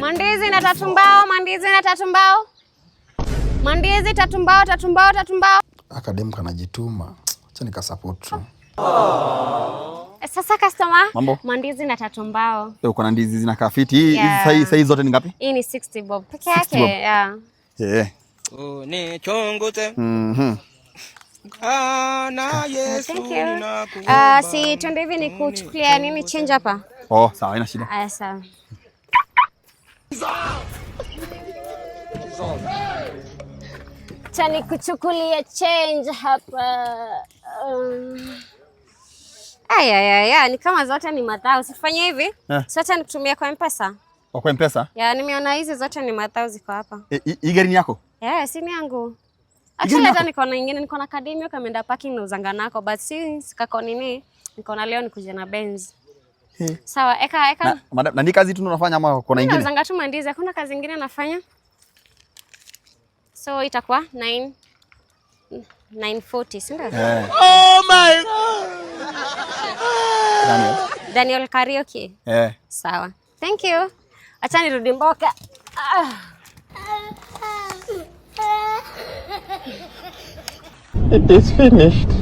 Mandizi na tatu mbao, mandizi na tatu mbao. Mandizi tatu mbao, tatu mbao, tatu mbao. Akademu kanajituma. Acha nikasupport tu. Sasa customer, mambo? Mandizi na tatu mbao. Uko na ndizi zinakaa fiti. Hizi size zote ni ngapi? Hii ni 60 bob. Peke yake, yeah. Ni chongote. Thank you. Si twende hivi ni kuchukulia nini change hapa? Oh, sawa, haina shida. Aya, sawa. Chani kuchukulia change hapa. Aya, ni kama zote ni madhao. Usifanye hivi. Sote nikutumia kwa M-Pesa. Kwa M-Pesa? Ya, nimeona hizi zote ni madhao ziko hapa. Hii gari ni yako? Si ni yangu. Actually hata niko na nyingine, niko na Academia kameenda parking na uzanga nako, but since kako nini, niko na leo nikuje na Benz. Sawa, eka. Na ni kazi tu unafanya ama kuna nyingine? Uzanga tu mandizi, hakuna kazi nyingine nafanya. So itakuwa 940, si ndio? Oh my God. Daniel Karaoke. Sawa. Thank you. Acha nirudi Mboka. It is finished.